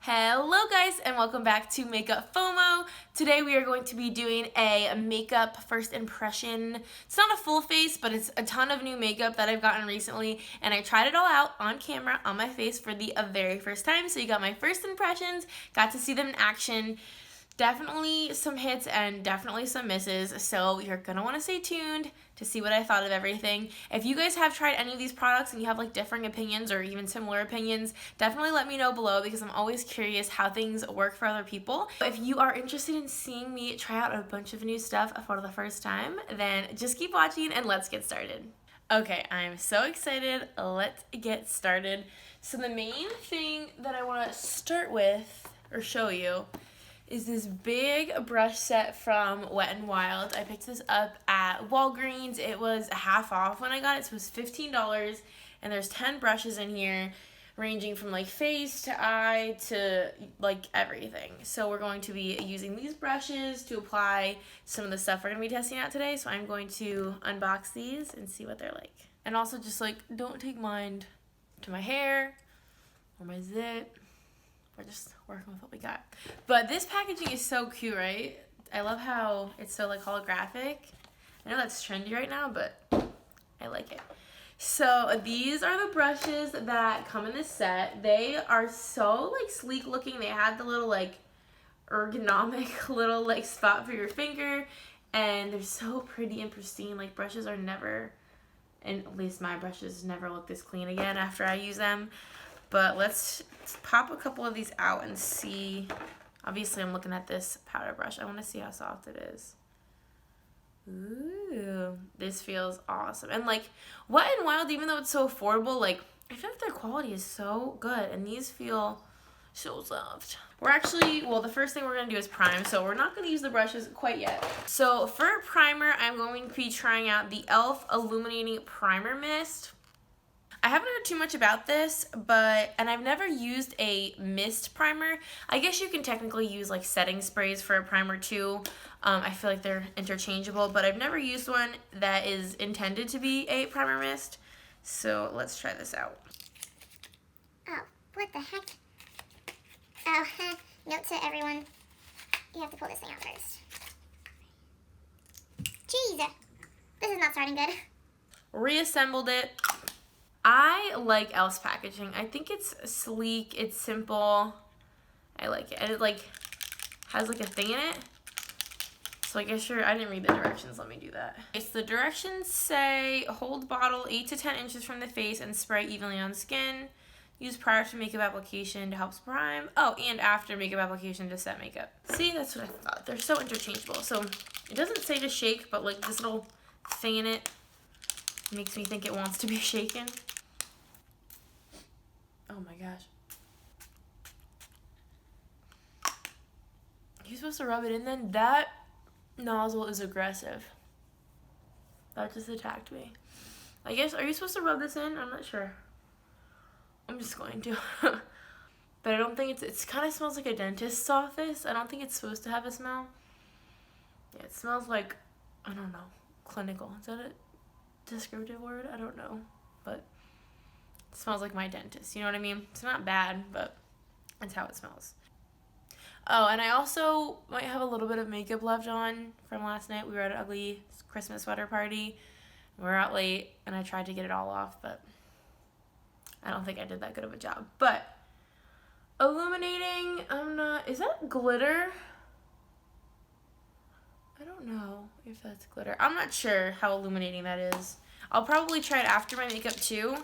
Hello guys and welcome back to Makeup FOMO. Today we are going to be doing a makeup first impression. It's not a full face, but it's a ton of new makeup that I've gotten recently, and I tried it all out on camera on my face for the very first time. So you got my first impressions, got to see them in action. Definitely some hits and definitely some misses, so you're gonna want to stay tuned to see what I thought of everything. If you guys have tried any of these products and you have like differing opinions or even similar opinions, definitely let me know below because I'm always curious how things work for other people. If you are interested in seeing me try out a bunch of new stuff for the first time, then just keep watching and let's get started. Okay, I'm so excited. Let's get started. So the main thing that I want to start with or show you is this big brush set from Wet n Wild. I picked this up at Walgreens. It was half off when I got it, so it was $15, and there's 10 brushes in here, ranging from like face to eye to like everything. So we're going to be using these brushes to apply some of the stuff we're going to be testing out today. So I'm going to unbox these and see what they're like. And also just like, don't take mind to my hair or my zit. We're just working with what we got. But this packaging is so cute, right? I love how it's so like holographic. I know that's trendy right now, but I like it. So these are the brushes that come in this set. They are so like sleek looking. They had the little like ergonomic little like spot for your finger, and they're so pretty and pristine. Like brushes are never, and at least my brushes never look this clean again after I use them. But let's pop a couple of these out and see. Obviously, I'm looking at this powder brush. I want to see how soft it is. Ooh, this feels awesome. And like Wet n Wild, even though it's so affordable, like I feel like their quality is so good. And these feel so soft. We're actually, well, the first thing we're going to do is prime. So we're not going to use the brushes quite yet. So for primer, I'm going to be trying out the e.l.f. Illuminating Primer Mist. I haven't heard too much about this, and I've never used a mist primer. I guess you can technically use like setting sprays for a primer too. I feel like they're interchangeable, but I've never used one that is intended to be a primer mist. So let's try this out. Oh, what the heck? Oh, note to everyone, you have to pull this thing out first. Jeez, this is not starting good. Reassembled it. I like e.l.f.'s packaging. I think it's sleek, it's simple. I like it. And it like has like a thing in it. So I guess I didn't read the directions. Let me do that. Okay, so the directions say hold bottle 8 to 10 inches from the face and spray evenly on skin. Use prior to makeup application to help prime. Oh, and after makeup application to set makeup. See, that's what I thought. They're so interchangeable. So it doesn't say to shake, but like this little thing in it makes me think it wants to be shaken. Oh my gosh. You're supposed to rub it in then? That nozzle is aggressive. That just attacked me. I guess, are you supposed to rub this in? I'm not sure. I'm just going to. But I don't think it kind of smells like a dentist's office. I don't think it's supposed to have a smell. Yeah, it smells like, I don't know, clinical. Is that a descriptive word? I don't know. But it smells like my dentist, you know what I mean? It's not bad, but that's how it smells. Oh, and I also might have a little bit of makeup left on from last night. We were at an ugly Christmas sweater party. We were out late, and I tried to get it all off, but I don't think I did that good of a job. But illuminating, is that glitter? I don't know if that's glitter. I'm not sure how illuminating that is. I'll probably try it after my makeup too.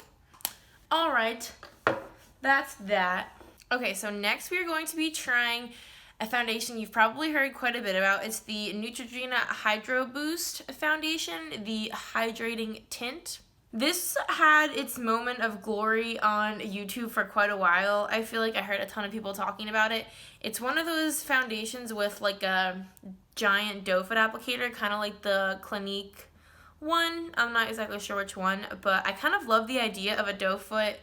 All right, that's that. Okay, so next we are going to be trying a foundation you've probably heard quite a bit about. It's the Neutrogena Hydro Boost foundation, the hydrating tint. This had its moment of glory on YouTube for quite a while. I feel like I heard a ton of people talking about it. It's one of those foundations with like a giant doe foot applicator, kind of like the Clinique one. I'm not exactly sure which one, but I kind of love the idea of a doe foot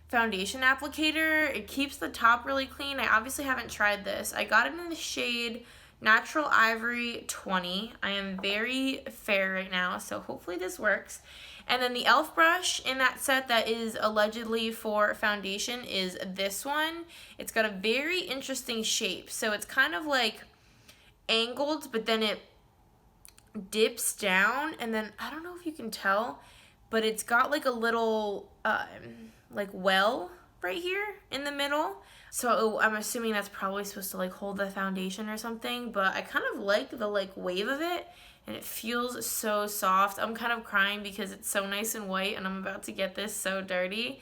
foundation applicator. It keeps the top really clean. I obviously haven't tried this. I got it in the shade Natural Ivory 20. I am very fair right now, so hopefully this works. And then the e.l.f. brush in that set that is allegedly for foundation is this one. It's got a very interesting shape. So it's kind of like angled, but then it dips down, and then I don't know if you can tell, but it's got like a little like well right here in the middle. So I'm assuming that's probably supposed to like hold the foundation or something, but I kind of like the like wave of it, and it feels so soft. I'm kind of crying because it's so nice and white, and I'm about to get this so dirty.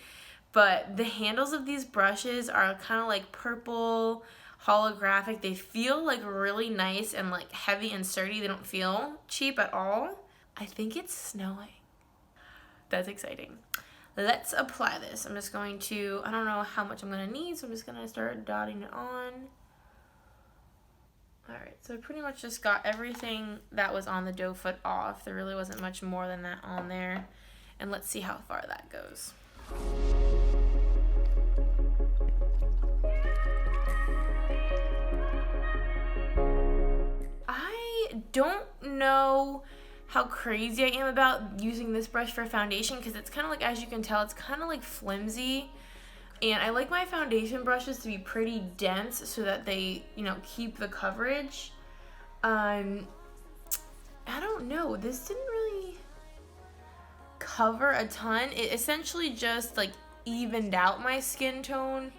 But the handles of these brushes are kind of like purple, holographic. They feel like really nice and like heavy and sturdy. They don't feel cheap at all. I think it's snowing. That's exciting. Let's apply this. I'm just going to, I don't know how much I'm going to need, so I'm just going to start dotting it on. Alright, so I pretty much just got everything that was on the doe foot off. There really wasn't much more than that on there. And let's see how far that goes. I don't know how crazy I am about using this brush for foundation, because it's kind of like, as you can tell, it's kind of like flimsy, and I like my foundation brushes to be pretty dense so that they, you know, keep the coverage. I don't know, this didn't really cover a ton. It essentially just like evened out my skin tone.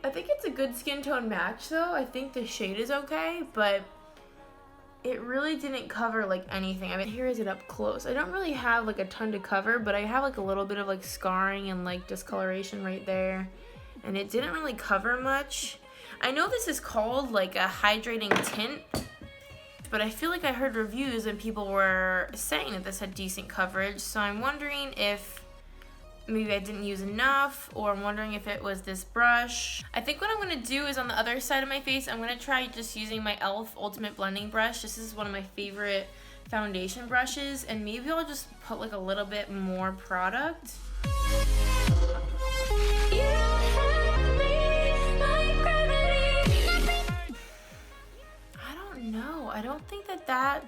I think it's a good skin tone match though. I think the shade is okay, but it really didn't cover like anything. I mean, here is it up close. I don't really have like a ton to cover, but I have like a little bit of like scarring and like discoloration right there, and it didn't really cover much. I know this is called like a hydrating tint, but I feel like I heard reviews and people were saying that this had decent coverage, so I'm wondering if maybe I didn't use enough, or I'm wondering if it was this brush. I think what I'm going to do is on the other side of my face, I'm going to try just using my e.l.f. Ultimate Blending Brush. This is one of my favorite foundation brushes, and maybe I'll just put like a little bit more product. I don't know. I don't think that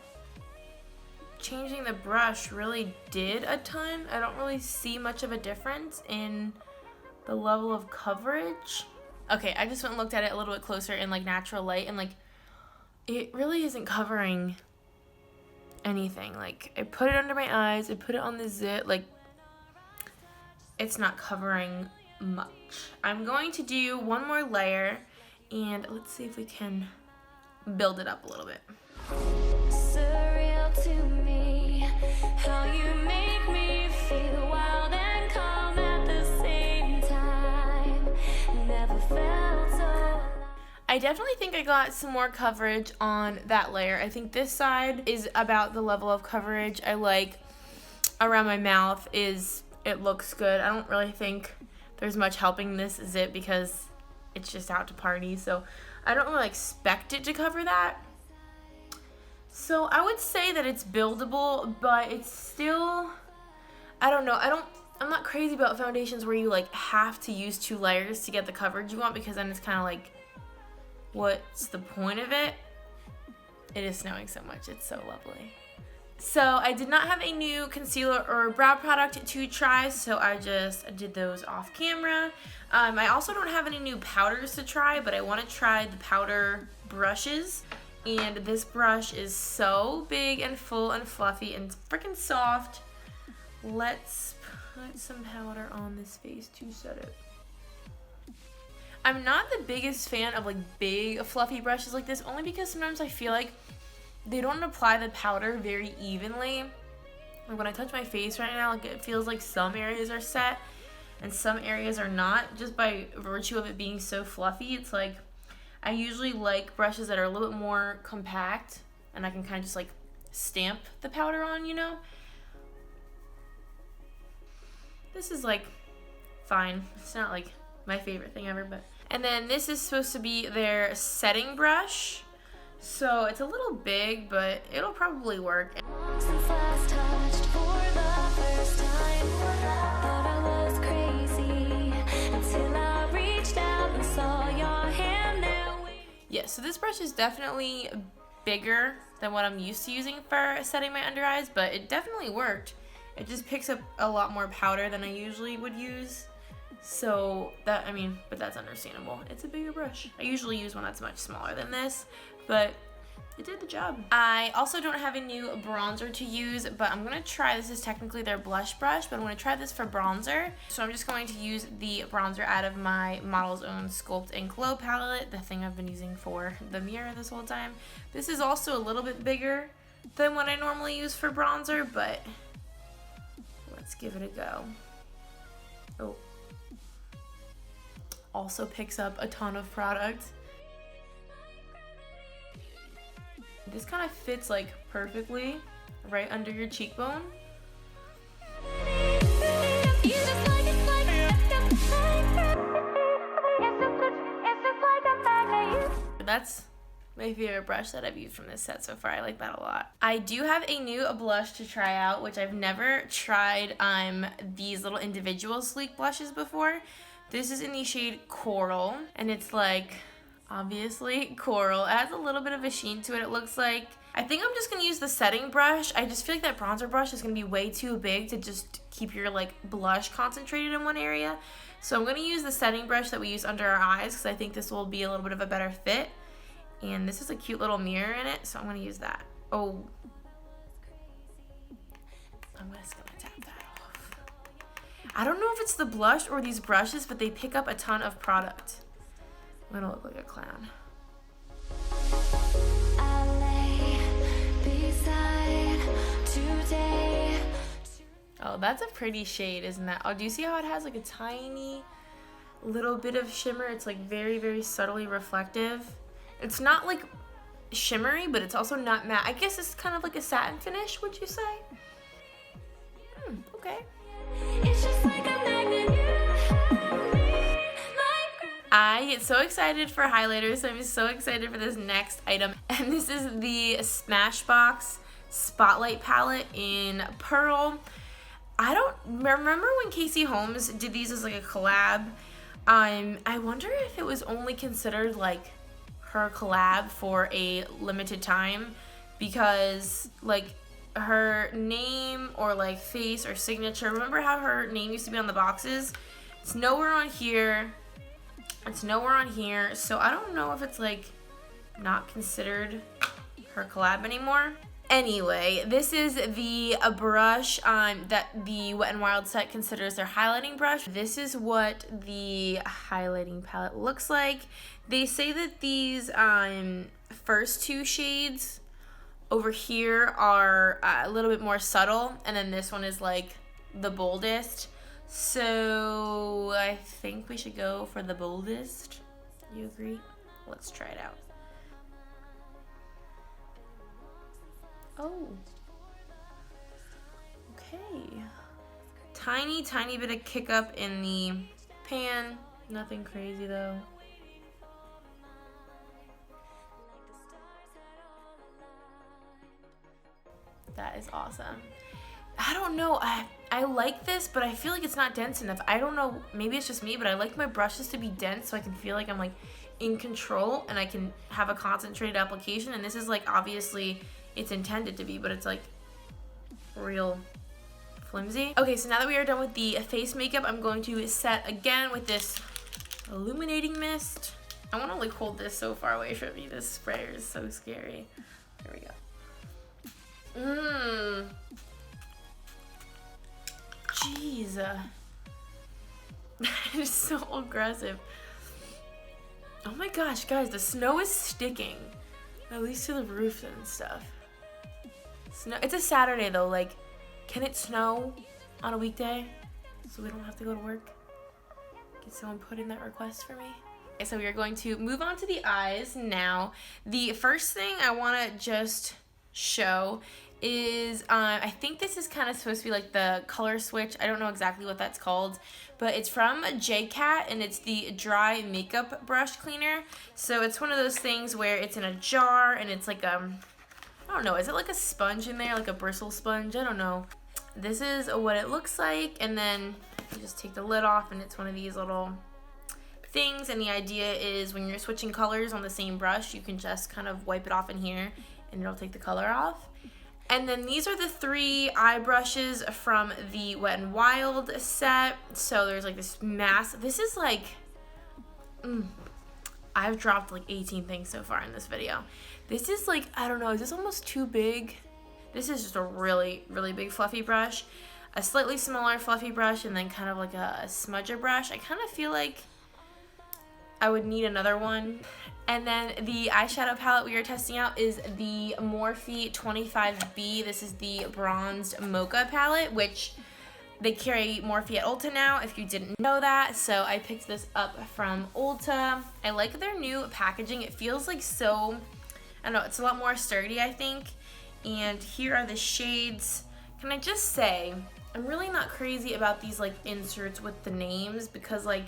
changing the brush really did a ton. I don't really see much of a difference in the level of coverage. Okay, I just went and looked at it a little bit closer in like natural light, and like it really isn't covering anything. Like I put it under my eyes, I put it on the zit, like it's not covering much. I'm going to do one more layer, and let's see if we can build it up a little bit. Surreal to me, how you make me feel wild and calm at the same time. Never felt so. I definitely think I got some more coverage on that layer. I think this side is about the level of coverage I like. Around my mouth it looks good. I don't really think there's much helping this zit because it's just out to party, so I don't really expect it to cover that. So I would say that it's buildable, but it's still, I don't know. I'm not crazy about foundations where you like have to use 2 layers to get the coverage you want, because then it's kind of like, what's the point of it? It is snowing so much. It's so lovely. So I did not have a new concealer or brow product to try, so I just did those off camera. I also don't have any new powders to try, but I want to try the powder brushes. And this brush is so big and full and fluffy and freaking soft. Let's put some powder on this face to set it. I'm not the biggest fan of like big fluffy brushes like this, only because sometimes I feel like they don't apply the powder very evenly. Like when I touch my face right now, like it feels like some areas are set and some areas are not, just by virtue of it being so fluffy. It's like, I usually like brushes that are a little bit more compact and I can kind of just like stamp the powder on, you know? This is like fine. It's not like my favorite thing ever, but. And then this is supposed to be their setting brush. So it's a little big, but it'll probably work. Yeah, so this brush is definitely bigger than what I'm used to using for setting my under eyes, but it definitely worked. it just picks up a lot more powder than I usually would use. So that, I mean, but that's understandable. It's a bigger brush. I usually use one that's much smaller than this, but it did the job. I also don't have a new bronzer to use, but I'm gonna try, this is technically their blush brush, but I'm gonna try this for bronzer. So I'm just going to use the bronzer out of my Model's Own Sculpt and Glow palette, the thing I've been using for the mirror this whole time. This is also a little bit bigger than what I normally use for bronzer, but let's give it a go. Oh. Also picks up a ton of product. This kind of fits like perfectly right under your cheekbone. That's my favorite brush that I've used from this set so far. I like that a lot. I do have a new blush to try out, which I've never tried these little individual sleek blushes before. This is in the shade Coral, and it's like, obviously coral. It has a little bit of a sheen to it, it looks like. I think I'm just gonna use the setting brush. I just feel like that bronzer brush is gonna be way too big to just keep your like blush concentrated in one area. So I'm gonna use the setting brush that we use under our eyes because I think this will be a little bit of a better fit. And this is a cute little mirror in it, so I'm gonna use that. Oh, I'm just gonna tap that off. I don't know if it's the blush or these brushes, but they pick up a ton of product. I'm gonna look like a clown. Oh, that's a pretty shade, isn't that? Oh, do you see how it has like a tiny little bit of shimmer? It's like very, very subtly reflective. It's not like shimmery, but it's also not matte. I guess it's kind of like a satin finish, would you say? Okay. It's just like a magnet. I get so excited for highlighters. I'm so excited for this next item. And this is the Smashbox Spotlight Palette in Pearl. I don't remember when Casey Holmes did these as like a collab. I wonder if it was only considered like her collab for a limited time, because like her name or like face or signature, remember how her name used to be on the boxes? It's nowhere on here. It's nowhere on here, so I don't know if it's like not considered her collab anymore. Anyway, this is the brush that the Wet n Wild set considers their highlighting brush. This is what the highlighting palette looks like. They say that these first two shades over here are a little bit more subtle, and then this one is like the boldest. So I think we should go for the boldest. You agree? Let's try it out. Oh. Okay. Tiny, tiny bit of kick up in the pan. Nothing crazy though. That is awesome. I don't know, I like this, but I feel like it's not dense enough. I don't know, maybe it's just me, but I like my brushes to be dense so I can feel like I'm like in control and I can have a concentrated application. And this is like, obviously it's intended to be, but it's like real flimsy. Okay, so now that we are done with the face makeup, I'm going to set again with this illuminating mist. I want to like hold this so far away from me. This sprayer is so scary. There we go. Jeez. It's so aggressive. Oh my gosh, guys, the snow is sticking. At least to the roof and stuff. Snow. It's a Saturday though, like, can it snow on a weekday so we don't have to go to work? Can someone put in that request for me? Okay, so we are going to move on to the eyes now. The first thing I want to just show is, I think this is kind of supposed to be like the color switch. I don't know exactly what that's called, but it's from JCat and it's the dry makeup brush cleaner. So it's one of those things where it's in a jar and it's like, I don't know, is it like a sponge in there, like a bristle sponge? I don't know. This is what it looks like, and then you just take the lid off and it's one of these little things, and the idea is when you're switching colors on the same brush, you can just kind of wipe it off in here and it'll take the color off. And then these are the 3 eye brushes from the Wet n Wild set. So there's like this this is like, I've dropped like 18 things so far in this video. This is like, I don't know, is this almost too big? This is just a really, really big fluffy brush. A slightly smaller fluffy brush, and then kind of like a smudger brush. I kind of feel like I would need another one. And then the eyeshadow palette we are testing out is the Morphe 25B. This is the bronzed mocha palette, which they carry Morphe at Ulta now, if you didn't know that. So I picked this up from Ulta. I like their new packaging. It feels like so, I don't know, it's a lot more sturdy, I think. And here are the shades. Can I just say, I'm really not crazy about these like inserts with the names, because like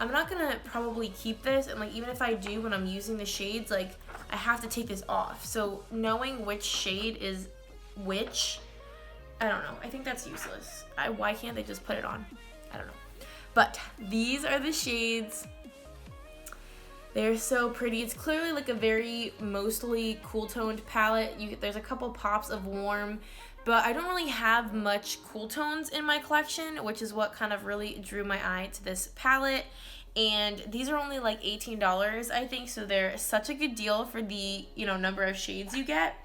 I'm not gonna probably keep this, and like even if I do, when I'm using the shades, like I have to take this off. So knowing which shade is which, I don't know. I think that's useless. Why can't they just put it on? I don't know. But these are the shades. They're so pretty. It's clearly like a very mostly cool toned palette. There's a couple pops of warm, but I don't really have much cool tones in my collection, which is what kind of really drew my eye to this palette. And these are only like $18, I think, so they're such a good deal for the, number of shades you get.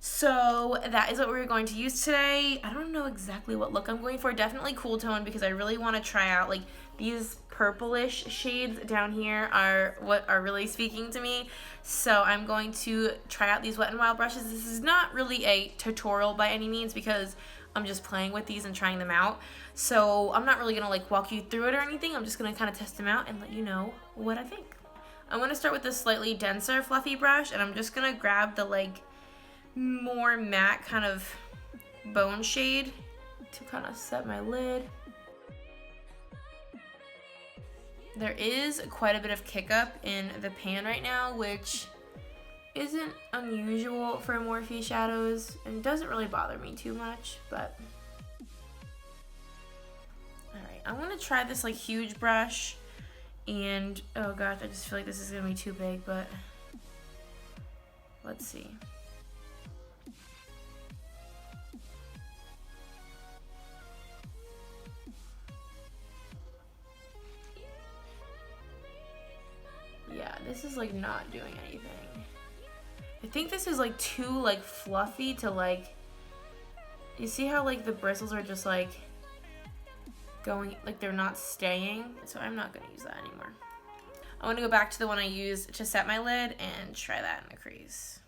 So that is what we're going to use today. I don't know exactly what look I'm going for. Definitely cool tone, because I really want to try out like these purplish shades down here are what are really speaking to me. So I'm going to try out these Wet n Wild brushes. This is not really a tutorial by any means, because I'm just playing with these and trying them out. So I'm not really gonna like walk you through it or anything. I'm just gonna kind of test them out and let you know what I think. I'm gonna start with this slightly denser fluffy brush, and I'm just gonna grab the like more matte kind of bone shade to kind of set my lid. There is quite a bit of kick up in the pan right now, which isn't unusual for Morphe shadows and doesn't really bother me too much, but alright, I want to try this like huge brush, and oh gosh, I just feel like this is gonna be too big, but let's see. Yeah, this is like not doing anything. I think this is like too like fluffy to like, you see how like the bristles are just like going, like they're not staying, so I'm not gonna use that anymore. I want to go back to the one I used to set my lid and try that in the crease.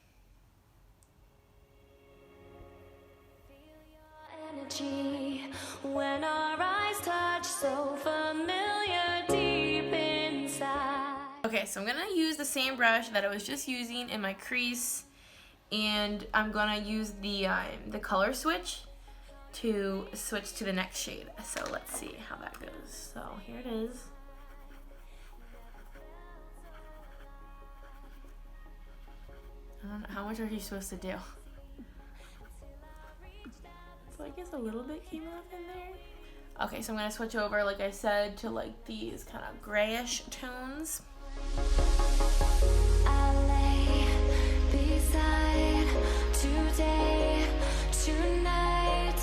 Energy when our eyes touch, so familiar deep inside. Okay, so I'm gonna use the same brush that I was just using in my crease, and I'm gonna use the color switch to switch to the next shade. So let's see how that goes. So here it is. I don't know, how much are you supposed to do? So I guess a little bit came off in there. Okay, so I'm gonna switch over, like I said, to like these kind of grayish tones. I lay beside today, tonight,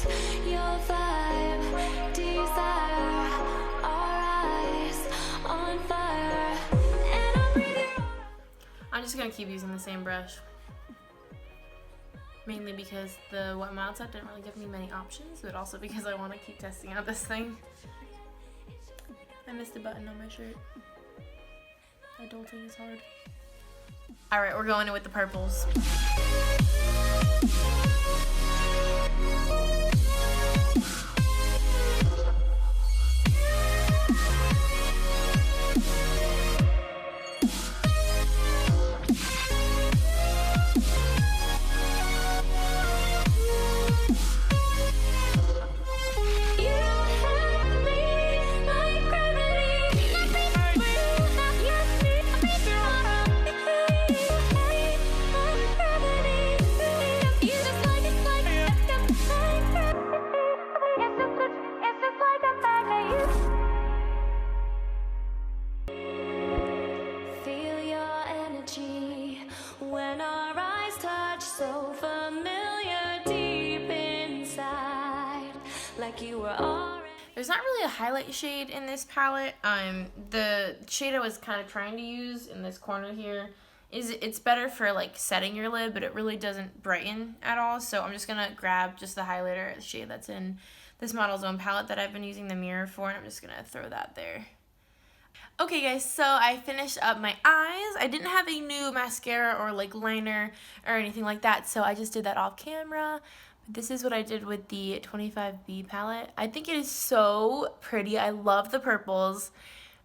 your vibe, desire, our eyes on fire, and I'm just gonna keep using the same brush. Mainly because the Wet n Wild set didn't really give me many options, but also because I want to keep testing out this thing. I missed a button on my shirt. Adulting is hard. Alright, we're going in with the purples. like you were already. There's not really a highlight shade in this palette. The shade I was kind of trying to use in this corner here it's better for like setting your lid, but it really doesn't brighten at all. So I'm just gonna grab just the highlighter shade that's in this Model's Own palette that I've been using the mirror for, and I'm just gonna throw that there. Okay guys, so I finished up my eyes. I didn't have a new mascara or like liner or anything like that, so I just did that off camera. But this is what I did with the 25B palette. I think it is so pretty. I love the purples.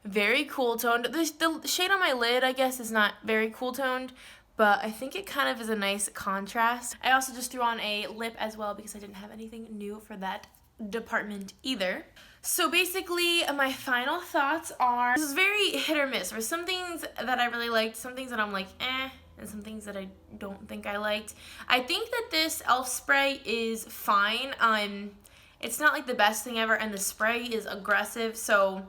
Very cool toned. The shade on my lid, I guess, is not very cool toned, but I think it kind of is a nice contrast. I also just threw on a lip as well because I didn't have anything new for that department either. So basically, my final thoughts are, this is very hit or miss. There's some things that I really liked, some things that I'm like, eh, and some things that I don't think I liked. I think that this e.l.f. spray is fine. It's not like the best thing ever, and the spray is aggressive, so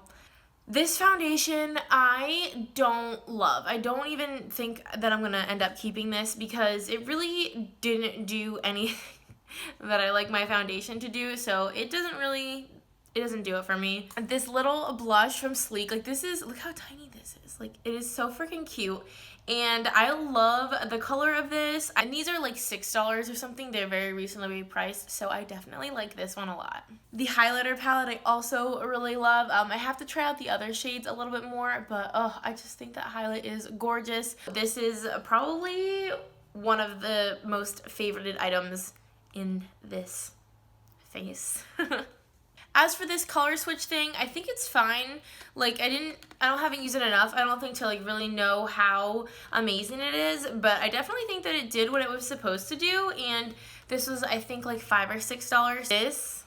this foundation I don't love. I don't even think that I'm gonna end up keeping this because it really didn't do anything that I like my foundation to do, so it doesn't do it for me. This little blush from Sleek, like this is, look how tiny this is. Like it is so freaking cute. And I love the color of this. And these are like $6 or something. They're very reasonably priced, so I definitely like this one a lot. The highlighter palette I also really love. I have to try out the other shades a little bit more, but I just think that highlight is gorgeous. This is probably one of the most favorited items in this face. As for this color switch thing, I think it's fine. Like I haven't used it enough, I don't think, to like really know how amazing it is, but I definitely think that it did what it was supposed to do, and this was, I think, like $5 or $6. This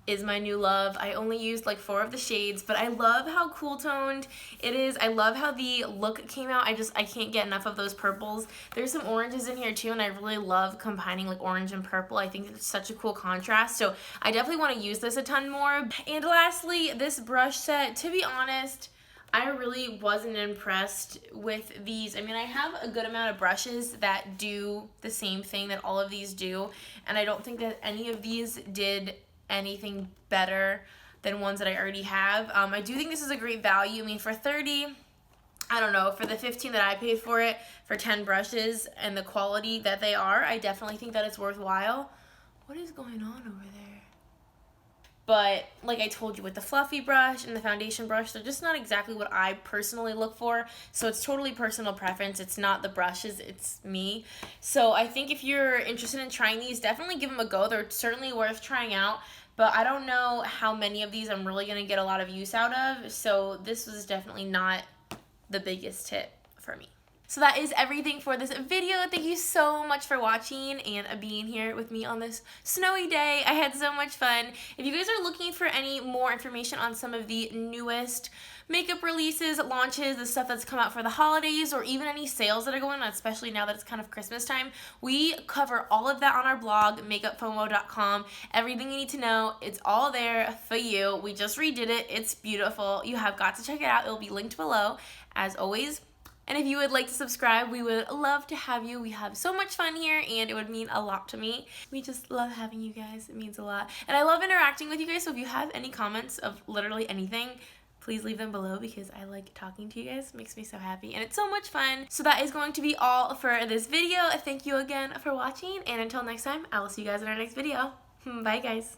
is my new love. I only used like 4 of the shades, but I love how cool toned it is. I love how the look came out. I can't get enough of those purples. There's some oranges in here too, and I really love combining like orange and purple. I think it's such a cool contrast, so I definitely want to use this a ton more. And lastly, this brush set, to be honest, I really wasn't impressed with these. I mean, I have a good amount of brushes that do the same thing that all of these do, and I don't think that any of these did anything better than ones that I already have. I do think this is a great value. I mean, for $30, I don't know, for the $15 that I paid for it, for 10 brushes and the quality that they are, I definitely think that it's worthwhile. What is going on over there? But like I told you, with the fluffy brush and the foundation brush, they're just not exactly what I personally look for. So it's totally personal preference. It's not the brushes, it's me. So I think if you're interested in trying these, definitely give them a go. They're certainly worth trying out. But I don't know how many of these I'm really going to get a lot of use out of. So this was definitely not the biggest hit for me. So that is everything for this video. Thank you so much for watching and being here with me on this snowy day. I had so much fun. If you guys are looking for any more information on some of the newest makeup releases, launches, the stuff that's come out for the holidays, or even any sales that are going on, especially now that it's kind of Christmas time, we cover all of that on our blog, makeupfomo.com. Everything you need to know, it's all there for you. We just redid it. It's beautiful. You have got to check it out. It will be linked below, as always. And if you would like to subscribe, we would love to have you. We have so much fun here, and it would mean a lot to me. We just love having you guys. It means a lot. And I love interacting with you guys, so if you have any comments of literally anything, please leave them below because I like talking to you guys. It makes me so happy, and it's so much fun. So that is going to be all for this video. Thank you again for watching, and until next time, I will see you guys in our next video. Bye, guys.